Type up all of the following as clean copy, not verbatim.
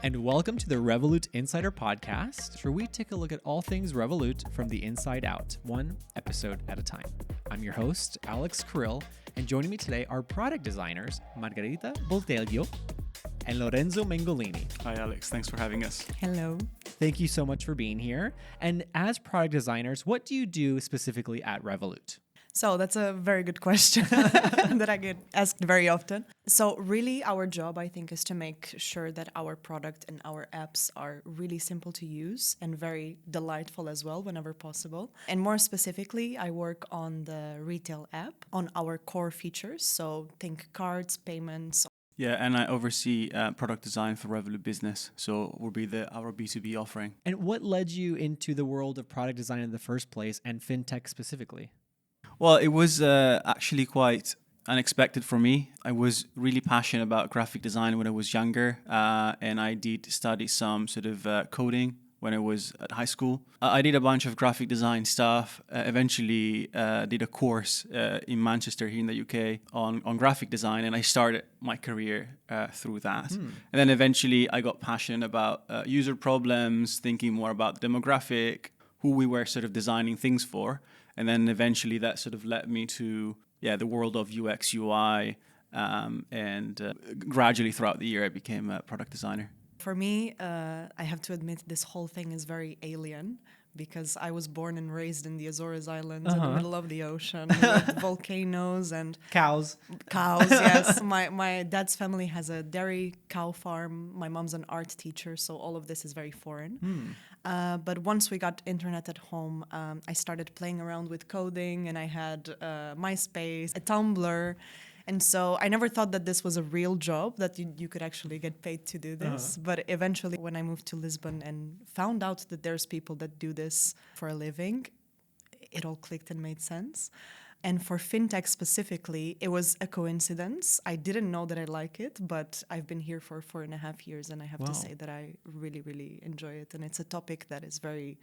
and welcome to the Revolut Insider Podcast, where we take a look at all things Revolut from the inside out, one episode at a time. I'm your host, Alex Carril, and joining me today are product designers Margarida Botelho and Lorenzo Mengolini. Hi, Alex. Thanks for having us. Hello. Thank you so much for being here. And as product designers, what do you do specifically at Revolut? So that's a very good question that I get asked very often. So really our job, I think, is to make sure that our product and our apps are really simple to use and very delightful as well whenever possible. And more specifically, I work on the retail app, on our core features. So think cards, payments. Yeah, and I oversee product design for Revolut Business. So we'll be our B2B offering. And what led you into the world of product design in the first place and fintech specifically? Well, it was actually quite unexpected for me. I was really passionate about graphic design when I was younger, and I did study some sort of coding when I was at high school. I did a bunch of graphic design stuff, eventually did a course in Manchester here in the UK on graphic design, and I started my career through that. And then eventually I got passionate about user problems, thinking more about demographic, who we were sort of designing things for. And then eventually that sort of led me to the world of UX, UI, and gradually throughout the year I became a product designer. For me, I have to admit this whole thing is very alien because I was born and raised in the Azores Islands in the middle of the ocean with volcanoes and Cows. Yes. My dad's family has a dairy cow farm. My mom's an art teacher, so all of this is very foreign. But once we got internet at home, I started playing around with coding, and I had MySpace, a Tumblr. And so I never thought that this was a real job, that you could actually get paid to do this. But eventually, when I moved to Lisbon and found out that there's people that do this for a living, it all clicked and made sense. And for fintech specifically, it was a coincidence. I didn't know that I like it, but I've been here for 4.5 years, and I have to say that I really, really enjoy it. And it's a topic that is very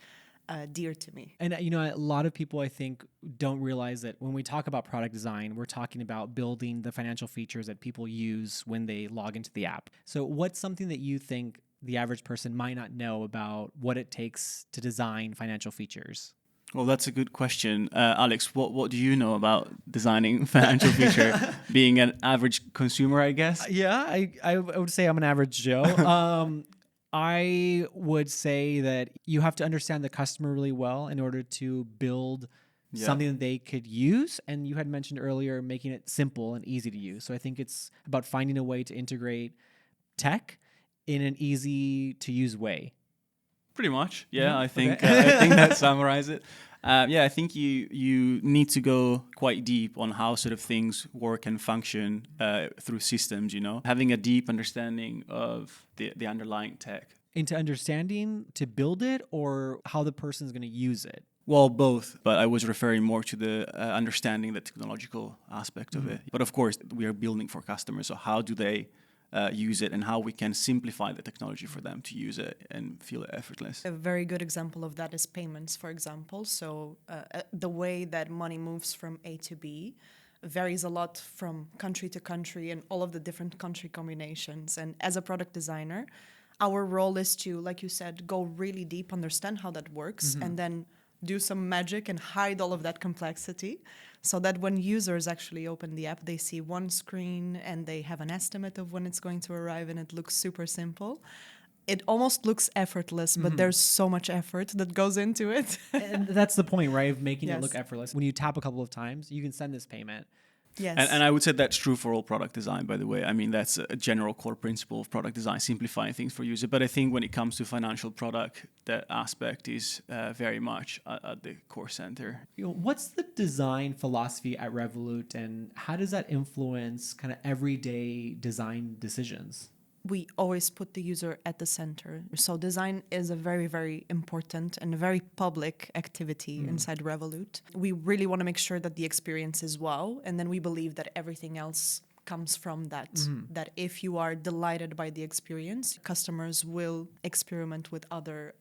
dear to me. And, a lot of people, I think, don't realize that when we talk about product design, we're talking about building the financial features that people use when they log into the app. So what's something that you think the average person might not know about what it takes to design financial features? Well, that's a good question. Alex, what do you know about designing financial feature, being an average consumer, I guess? Yeah, I would say I'm an average Joe. I would say that you have to understand the customer really well in order to build something that they could use. And you had mentioned earlier making it simple and easy to use. So I think it's about finding a way to integrate tech in an easy to use way. Pretty much, yeah. I think that summarizes it. I think you need to go quite deep on how sort of things work and function through systems. Having a deep understanding of the underlying tech. Into understanding to build it, or how the person is going to use it. Well, both, but I was referring more to the understanding the technological aspect of it. But of course, we are building for customers, so how do they use it, and how we can simplify the technology for them to use it and feel effortless. A very good example of that is payments, for example. So the way that money moves from A to B varies a lot from country to country and all of the different country combinations. And as a product designer, our role is to, like you said, go really deep, understand how that works, and then do some magic and hide all of that complexity so that when users actually open the app, they see one screen and they have an estimate of when it's going to arrive, and it looks super simple. It almost looks effortless, but there's so much effort that goes into it. And that's the point, right, of making it look effortless. When you tap a couple of times, you can send this payment. Yes. And I would say that's true for all product design, by the way. I mean, that's a general core principle of product design, simplifying things for user. But I think when it comes to financial product, that aspect is very much at the core center. What's the design philosophy at Revolut, and how does that influence kind of everyday design decisions? We always put the user at the center. So design is a very, very important and a very public activity inside Revolut. We really want to make sure that the experience is wow. And then we believe that everything else comes from that. That if you are delighted by the experience, customers will experiment with other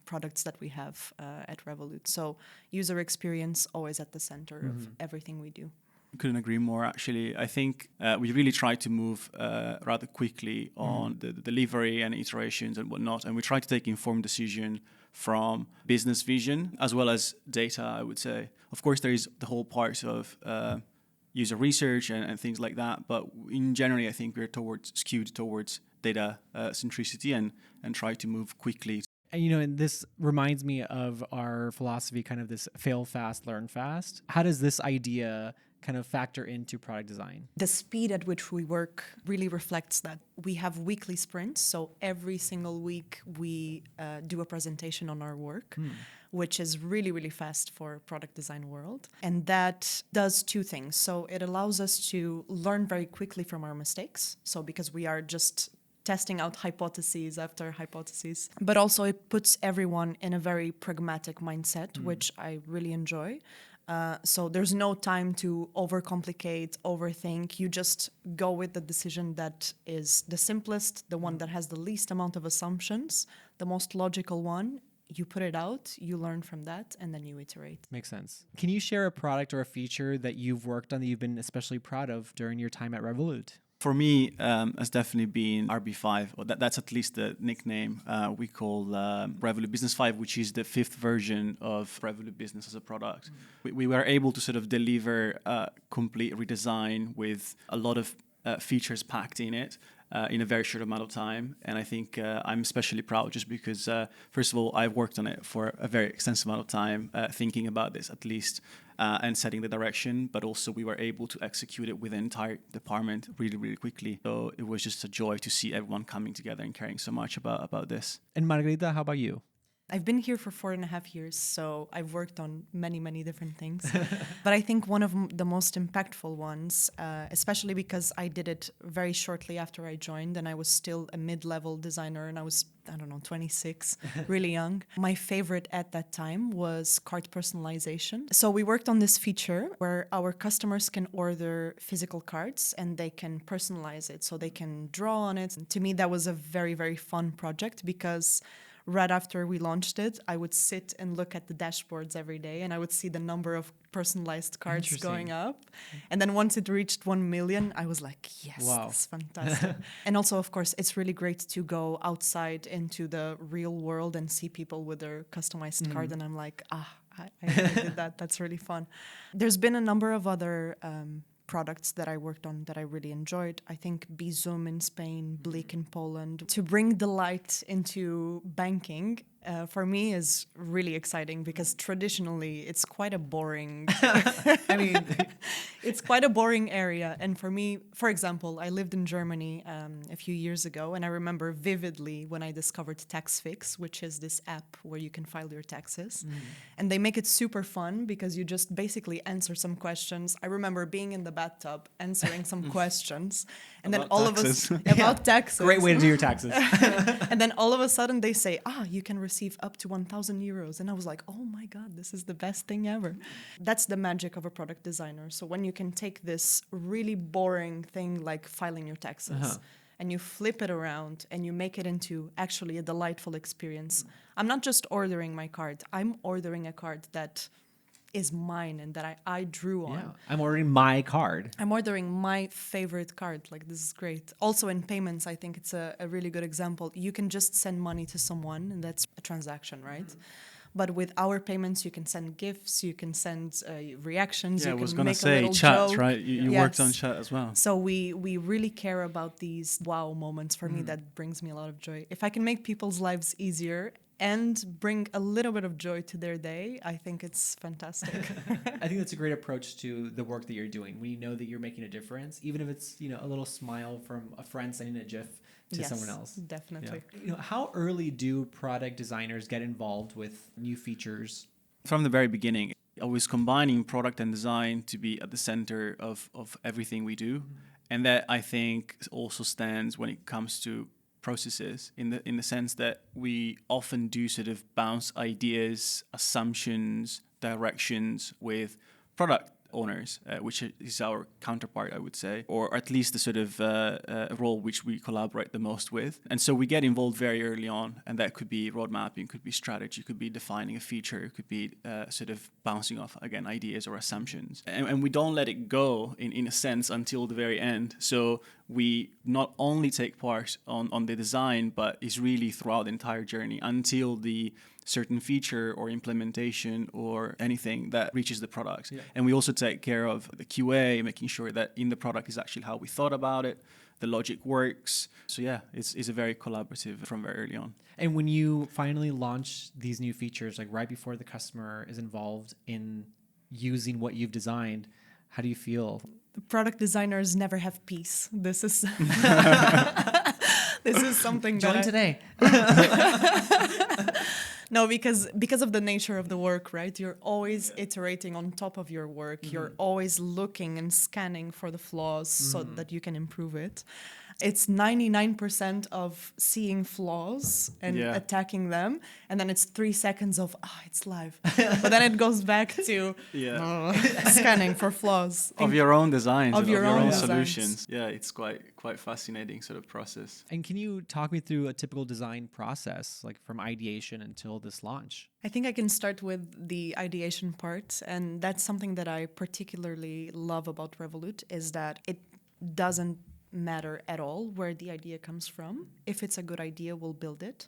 products that we have at Revolut. So user experience always at the center of everything we do. Couldn't agree more, actually. I think we really try to move rather quickly on the delivery and iterations and whatnot, and we try to take informed decision from business vision as well as data, I would say. Of course, there is the whole part of user research and things like that, but in generally, I think we're skewed towards data centricity and try to move quickly. And, and this reminds me of our philosophy, kind of this fail fast, learn fast. How does this idea kind of factor into product design? The speed at which we work really reflects that. We have weekly sprints, so every single week we do a presentation on our work, which is really, really fast for product design world. And that does two things. So it allows us to learn very quickly from our mistakes. So because we are just testing out hypotheses after hypotheses, but also it puts everyone in a very pragmatic mindset, which I really enjoy. So there's no time to overcomplicate, overthink. You just go with the decision that is the simplest, the one that has the least amount of assumptions, the most logical one. You put it out, you learn from that, and then you iterate. Makes sense. Can you share a product or a feature that you've worked on that you've been especially proud of during your time at Revolut? For me, has definitely been RB5, or that's at least the nickname we call Revolut Business 5, which is the 5th version of Revolut Business as a product. We were able to sort of deliver a complete redesign with a lot of features packed in it in a very short amount of time. And I think I'm especially proud just because, first of all, I've worked on it for a very extensive amount of time, thinking about this at least, and setting the direction, but also we were able to execute it with the entire department really, really quickly. So it was just a joy to see everyone coming together and caring so much about this. And Margarida, how about you? I've been here for 4.5 years, so I've worked on many, many different things. But I think one of the most impactful ones, especially because I did it very shortly after I joined and I was still a mid-level designer and I was, 26, really young. My favorite at that time was card personalization. So we worked on this feature where our customers can order physical cards and they can personalize it, so they can draw on it. And to me, that was a very, very fun project because right after we launched it, I would sit and look at the dashboards every day and I would see the number of personalized cards going up. And then once it reached 1 million, I was like, yes, that's fantastic. And also, of course, it's really great to go outside into the real world and see people with their customized card. And I'm like, I did that. That's really fun. There's been a number of other products that I worked on that I really enjoyed. I think Bizum in Spain, Blick in Poland. To bring delight into banking, for me is really exciting because traditionally it's quite a boring, it's quite a boring area. And for me, for example, I lived in Germany a few years ago, and I remember vividly when I discovered TaxFix, which is this app where you can file your taxes. And they make it super fun because you just basically answer some questions. I remember being in the bathtub answering some questions, and then all taxes. of us about taxes. Great way to do your taxes. And then all of a sudden they say, you can receive up to 1,000 euros. And I was like, oh my God, this is the best thing ever. That's the magic of a product designer. So when you can take this really boring thing like filing your taxes and you flip it around and you make it into actually a delightful experience. I'm not just ordering my card. I'm ordering a card that is mine and that I drew on. Yeah, I'm ordering my card. I'm ordering my favorite card. Like, this is great. Also in payments, I think it's a really good example. You can just send money to someone and that's a transaction, right? But with our payments, you can send gifts, you can send reactions. Yeah, you I was can going to make a say little chat, joke. right? You worked on chat as well. So we really care about these wow moments. For me, that brings me a lot of joy. If I can make people's lives easier and bring a little bit of joy to their day, I think it's fantastic. I think that's a great approach to the work that you're doing. When you know that you're making a difference, even if it's a little smile from a friend sending a GIF to someone else. Definitely. Yeah. How early do product designers get involved with new features? From the very beginning, I was combining product and design to be at the center of everything we do. And that, I think, also stands when it comes to processes in the sense that we often do sort of bounce ideas, assumptions, directions with product owners, which is our counterpart, I would say, or at least the sort of role which we collaborate the most with. And so we get involved very early on, and that could be road mapping, could be strategy, could be defining a feature, it could be sort of bouncing off, again, ideas or assumptions. And we don't let it go, in a sense, until the very end. So we not only take part on the design, but it's really throughout the entire journey until the certain feature or implementation or anything that reaches the product. Yeah. And we also take care of the QA, making sure that in the product is actually how we thought about it, the logic works. So yeah, it's a very collaborative from very early on. And when you finally launch these new features, like right before the customer is involved in using what you've designed, how do you feel? Product designers never have peace. This is this is something Join today. No, because of the nature of the work, right? You're always iterating on top of your work. You're always looking and scanning for the flaws so that you can improve it. It's 99% of seeing flaws and attacking them, and then it's 3 seconds of it's live, but then it goes back to scanning for flaws of your own designs, of your own solutions. Yeah, it's quite fascinating sort of process. And can you talk me through a typical design process, like from ideation until this launch? I think I can start with the ideation part, and that's something that I particularly love about Revolut, is that it doesn't matter at all where the idea comes from. If it's a good idea, we'll build it.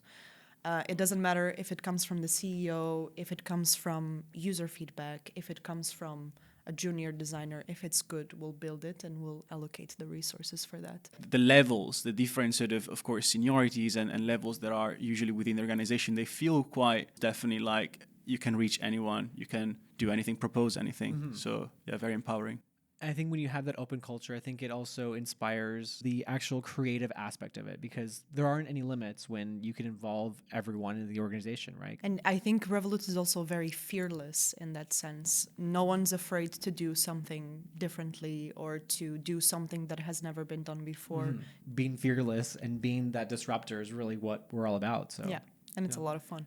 It doesn't matter if it comes from the CEO, if it comes from user feedback, if it comes from a junior designer. If it's good, we'll build it and we'll allocate the resources for that. The levels, the different sort of course, seniorities and levels that are usually within the organization, they feel quite definitely like you can reach anyone, you can do anything, propose anything. So yeah, very empowering. I think when you have that open culture, I think it also inspires the actual creative aspect of it, because there aren't any limits when you can involve everyone in the organization, right? And I think Revolut is also very fearless in that sense. No one's afraid to do something differently or to do something that has never been done before. Being fearless and being that disruptor is really what we're all about. So yeah, and it's a lot of fun.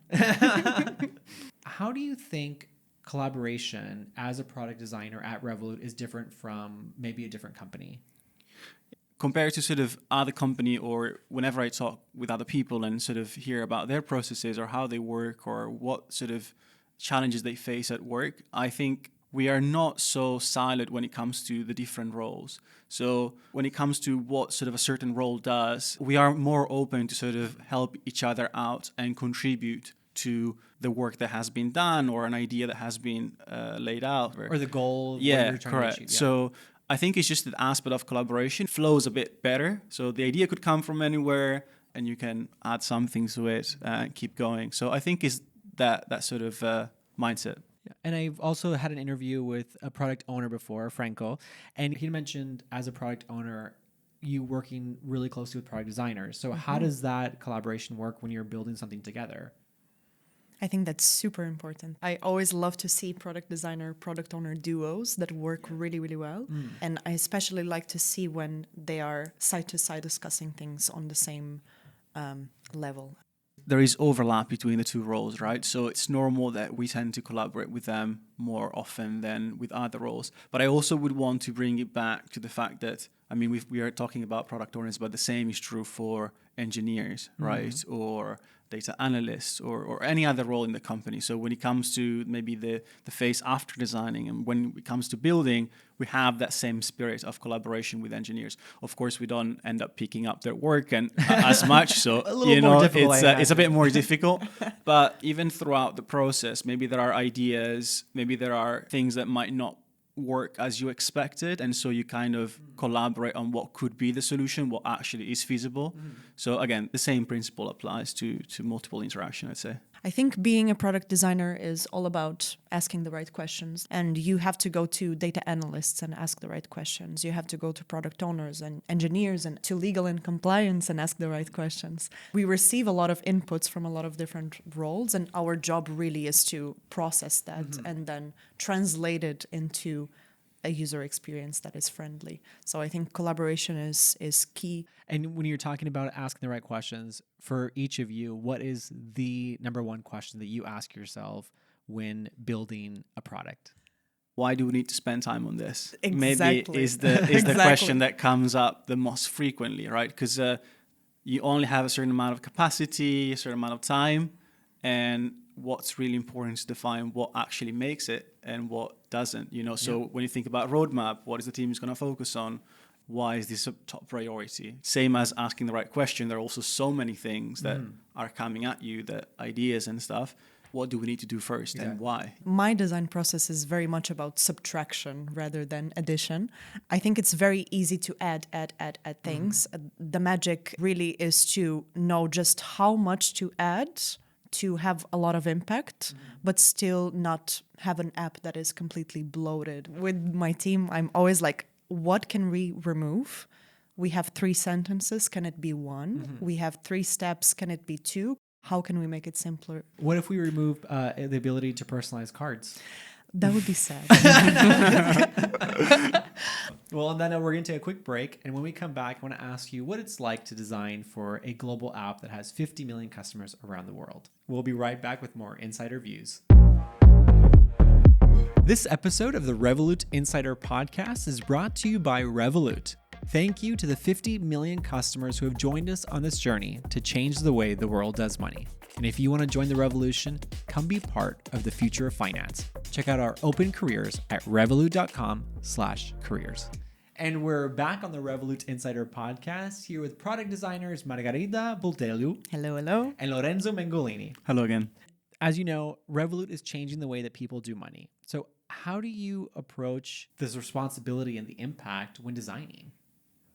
How do you think collaboration as a product designer at Revolut is different from maybe a different company? Compared to sort of other company, or whenever I talk with other people and sort of hear about their processes or how they work or what sort of challenges they face at work, I think we are not so siloed when it comes to the different roles. So when it comes to what sort of a certain role does, we are more open to sort of help each other out and contribute to the work that has been done or an idea that has been laid out. Or the goal. Yeah, correct. To achieve, So I think it's just that aspect of collaboration flows a bit better. So the idea could come from anywhere and you can add something to it and keep going. So I think it's that sort of mindset. Yeah. And I've also had an interview with a product owner before, Franco, and he mentioned as a product owner, you working really closely with product designers. So how does that collaboration work when you're building something together? I think that's super important. I always love to see product designer, product owner duos that work really, really well. And I especially like to see when they are side to side discussing things on the same level. There is overlap between the two roles, right? So it's normal that we tend to collaborate with them more often than with other roles. But I also would want to bring it back to the fact that, I mean, we are talking about product owners, but the same is true for engineers, right? Or data analysts or any other role in the company. So when it comes to maybe the phase after designing and when it comes to building, we have that same spirit of collaboration with engineers. Of course, we don't end up picking up their work and as much. So, it's a bit more difficult. But even throughout the process, maybe there are ideas, maybe there are things that might not work as you expected, and so you kind of collaborate on what could be the solution, what actually is feasible. So again, the same principle applies to multiple interaction, I'd say. I think being a product designer is all about asking the right questions, and you have to go to data analysts and ask the right questions. You have to go to product owners and engineers and to legal and compliance and ask the right questions. We receive a lot of inputs from a lot of different roles, and our job really is to process that and then translate it into a user experience that is friendly. So I think collaboration is key. And when you're talking about asking the right questions, for each of you, what is the number one question that you ask yourself when building a product? why do we need to spend time on this? Exactly. Maybe is the question that comes up the most frequently, right? Because you only have a certain amount of capacity, a certain amount of time, and what's really important is to define what actually makes it and what doesn't. So when you think about roadmap, what is the team is going to focus on? Why is this a top priority? Same as asking the right question. There are also so many things that are coming at you, the ideas and stuff. What do we need to do first and why? My design process is very much about subtraction rather than addition. I think it's very easy to add things. The magic really is to know just how much to add to have a lot of impact, but still not have an app that is completely bloated. With my team, I'm always like, what can we remove? We have 3 sentences. Can it be 1? We have 3 steps. Can it be 2? How can we make it simpler? What if we remove the ability to personalize cards? That would be sad. Well, and then we're going to take a quick break. And when we come back, I want to ask you what it's like to design for a global app that has 50 million customers around the world. We'll be right back with more Insider Views. This episode of the Revolut Insider Podcast is brought to you by Revolut. Thank you to the 50 million customers who have joined us on this journey to change the way the world does money. And if you want to join the revolution, come be part of the future of finance. Check out our open careers at revolut.com/careers. And we're back on the Revolut Insider Podcast here with product designers Margarida, Botelho, Hello, hello. and Lorenzo Mengolini. Hello again. As you know, Revolut is changing the way that people do money. So how do you approach this responsibility and the impact when designing?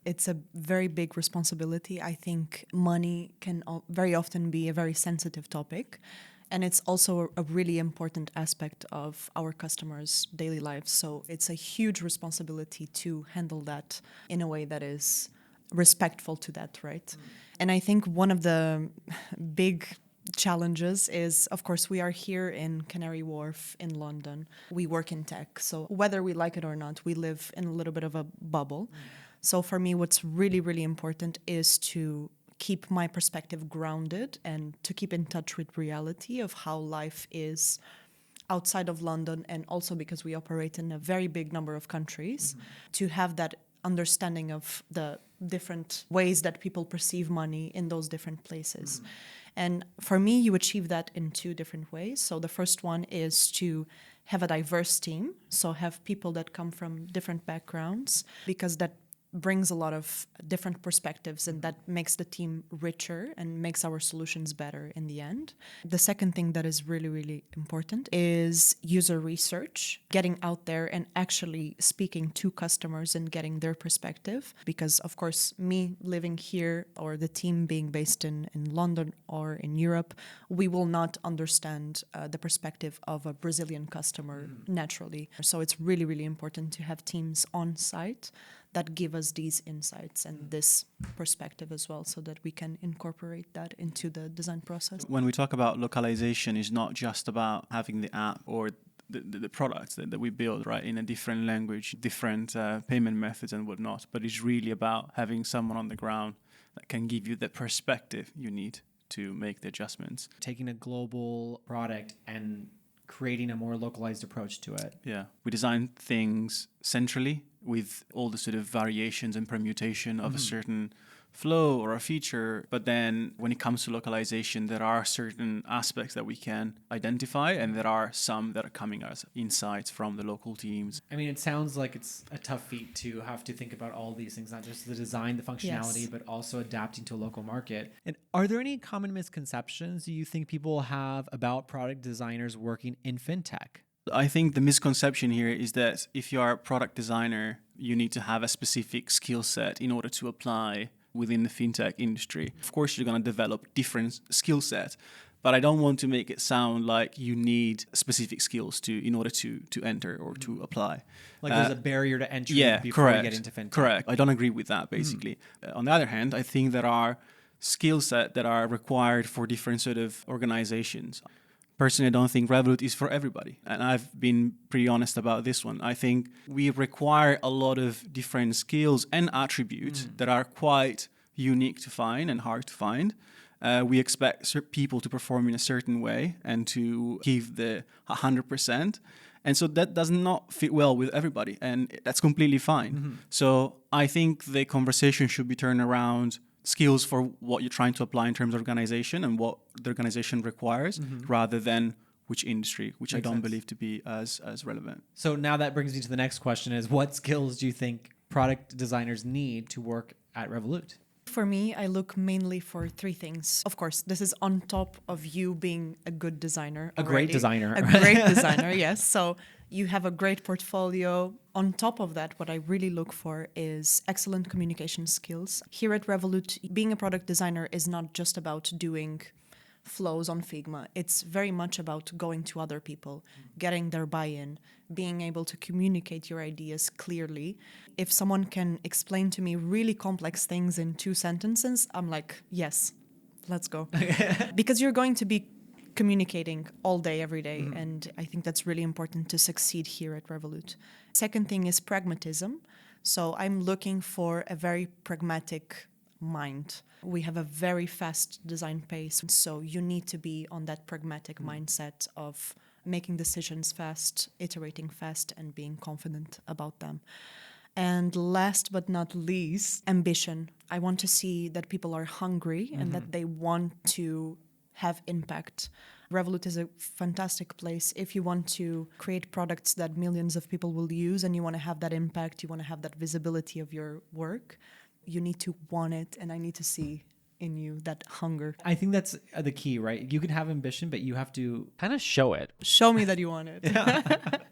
It's a very big responsibility. I think money can very often be a very sensitive topic. And it's also a really important aspect of our customers' daily lives. So it's a huge responsibility to handle that in a way that is respectful to that, right? And I think one of the big challenges is, of course, we are here in Canary Wharf in London. We work in tech. So whether we like it or not, we live in a little bit of a bubble. So for me, what's really, really important is to keep my perspective grounded and to keep in touch with reality of how life is outside of London, and also because we operate in a very big number of countries, to have that understanding of the different ways that people perceive money in those different places. And for me, you achieve that in 2 different ways. So the first one is to have a diverse team, so have people that come from different backgrounds, because that brings a lot of different perspectives, and that makes the team richer and makes our solutions better in the end. The second thing that is really, really important is user research, getting out there and actually speaking to customers and getting their perspective. Because, of course, me living here or the team being based in London or in Europe, we will not understand the perspective of a Brazilian customer naturally. So it's really, really important to have teams on site that give us these insights and this perspective as well, so that we can incorporate that into the design process. When we talk about localization, it's not just about having the app or the products that we build, right, in a different language, different payment methods and whatnot, but it's really about having someone on the ground that can give you the perspective you need to make the adjustments. Taking a global product and creating a more localized approach to it. Yeah, we design things centrally with all the sort of variations and permutation of a certain flow or a feature. But then when it comes to localization, there are certain aspects that we can identify, and there are some that are coming as insights from the local teams. I mean, it sounds like it's a tough feat to have to think about all these things, not just the design, the functionality, Yes. but also adapting to a local market. And are there any common misconceptions you think people have about product designers working in fintech? I think the misconception here is that if you are a product designer, you need to have a specific skill set in order to apply within the fintech industry. Of course, you're going to develop different skill sets, but I don't want to make it sound like you need specific skills in order to enter or to apply. Like there's a barrier to entry before correct, you get into fintech. Correct. I don't agree with that, basically. On the other hand, I think there are skill sets that are required for different sort of organizations. Personally, I don't think Revolut is for everybody. And I've been pretty honest about this one. I think we require a lot of different skills and attributes that are quite unique to find and hard to find. We expect people to perform in a certain way and to give the 100%. And so that does not fit well with everybody, and that's completely fine. So I think the conversation should be turned around skills for what you're trying to apply in terms of organization and what the organization requires, rather than which industry, which I don't believe to be as relevant. So now that brings me to the next question: is what skills do you think product designers need to work at Revolut? For me, I look mainly for three things. Of course, this is on top of you being a good designer. A great designer. A great designer, yes. So you have a great portfolio. On top of that, what I really look for is excellent communication skills. Here at Revolut, being a product designer is not just about doing flows on Figma. It's very much about going to other people, getting their buy-in, being able to communicate your ideas clearly. If someone can explain to me really complex things in 2 sentences, I'm like, yes, let's go. Because you're going to be communicating all day, every day. And I think that's really important to succeed here at Revolut. Second thing is pragmatism. So I'm looking for a very pragmatic mind. We have a very fast design pace, so you need to be on that pragmatic mindset of making decisions fast, iterating fast, and being confident about them. And last but not least, ambition. I want to see that people are hungry and that they want to have impact. Revolut is a fantastic place if you want to create products that millions of people will use and you want to have that impact, you want to have that visibility of your work. You need to want it, and I need to see in you that hunger. I think that's the key, right? You can have ambition, but you have to kind of show it. Show me that you want it.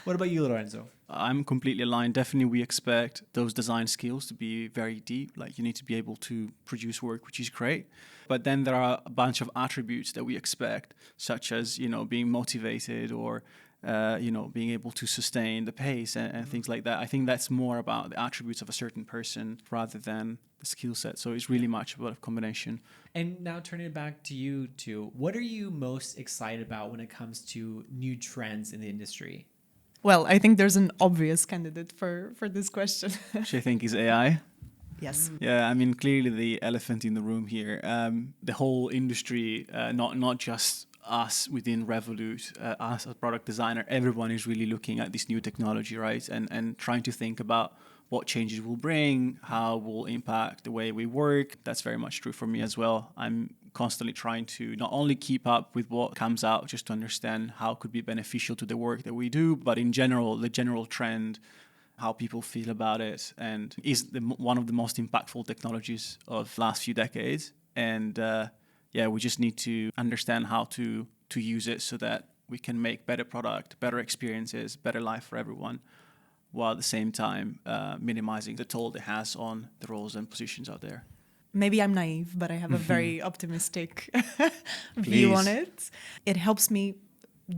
What about you, Lorenzo? I'm completely aligned. Definitely, we expect those design skills to be very deep. Like, you need to be able to produce work, which is great. But then there are a bunch of attributes that we expect, such as, being motivated or being able to sustain the pace and things like that. I think that's more about the attributes of a certain person rather than the skill set. So it's really much about a combination. And now turning it back to you two, what are you most excited about when it comes to new trends in the industry? Well, I think there's an obvious candidate for this question. Which I think is AI. Yes. Yeah, I mean, clearly the elephant in the room here. The whole industry, not just us within Revolut, us as product designer, everyone is really looking at this new technology, right? And trying to think about what changes will bring, how will impact the way we work. That's very much true for me as well. I'm constantly trying to not only keep up with what comes out, just to understand how it could be beneficial to the work that we do, but in general, the general trend, how people feel about it, and is one of the most impactful technologies of last few decades. And we just need to understand how to use it so that we can make better product, better experiences, better life for everyone, while at the same time minimizing the toll it has on the roles and positions out there. Maybe I'm naive, but I have a very optimistic view on it. It helps me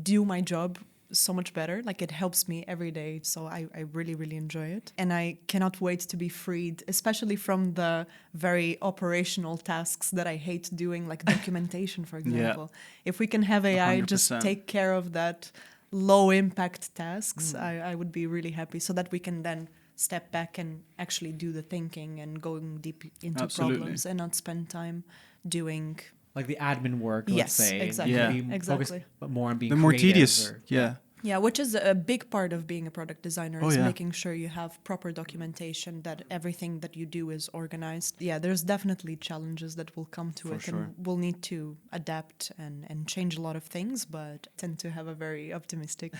do my job so much better. Like, it helps me every day. So I really, really enjoy it. And I cannot wait to be freed, especially from the very operational tasks that I hate doing, like documentation, for example. If we can have AI 100%. just take care of that low impact tasks, I would be really happy, so that we can then step back and actually do the thinking and going deep into problems and not spend time doing like the admin work, let's say. Exactly. Yeah. Be Exactly. focused more on being The more creative tedious. or- Yeah, which is a big part of being a product designer, is yeah. making sure you have proper documentation, that everything that you do is organized. Yeah, there's definitely challenges that will come to For it, sure. and we'll need to adapt and change a lot of things, but I tend to have a very optimistic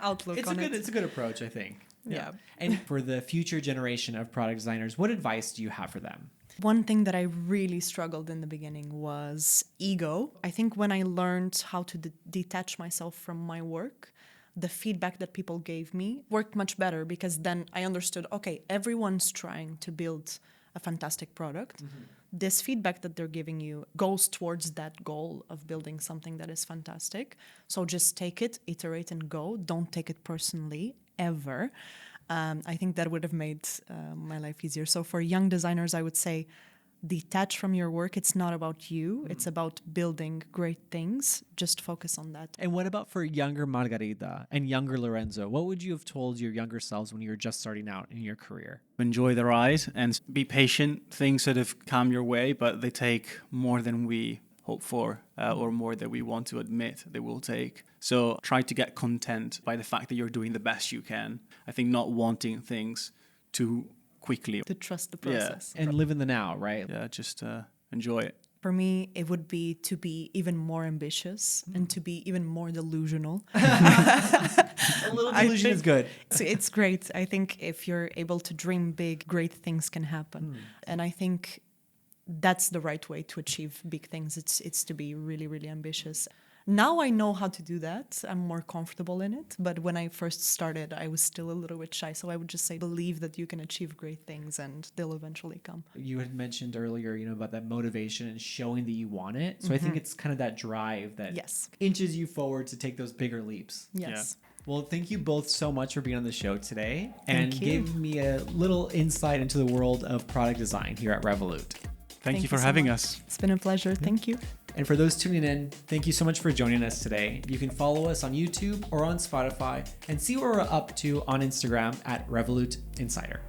outlook It's on it. It's a good approach, I think. Yeah. And for the future generation of product designers, what advice do you have for them? One thing that I really struggled in the beginning was ego. I think when I learned how to detach myself from my work, the feedback that people gave me worked much better, because then I understood, okay, everyone's trying to build a fantastic product. This feedback that they're giving you goes towards that goal of building something that is fantastic. So just take it, iterate, and go. Don't take it personally, ever. I think that would have made my life easier. So for young designers, I would say detach from your work. It's not about you. It's about building great things. Just focus on that. And what about for younger Margarida and younger Lorenzo? What would you have told your younger selves when you were just starting out in your career? Enjoy the ride and be patient. Things sort of come your way, but they take more than we hope for or more that we want to admit they will take. So try to get content by the fact that you're doing the best you can. I think not wanting things too quickly. To trust the process. And live in the now, right? Yeah, just enjoy it. For me, it would be to be even more ambitious and to be even more delusional. A little delusion is good. It's great. I think if you're able to dream big, great things can happen. And I think that's the right way to achieve big things. It's to be really, really ambitious. Now I know how to do that. I'm more comfortable in it. But when I first started, I was still a little bit shy. So I would just say, believe that you can achieve great things and they'll eventually come. You had mentioned earlier, about that motivation and showing that you want it. So I think it's kind of that drive that inches you forward to take those bigger leaps. Yes. Yeah. Well, thank you both so much for being on the show today and Thank you. gave me a little insight into the world of product design here at Revolut. Thank you for so having much. us. It's been a pleasure. Thank you. And for those tuning in, thank you so much for joining us today. You can follow us on YouTube or on Spotify and see what we're up to on Instagram at Revolut Insider.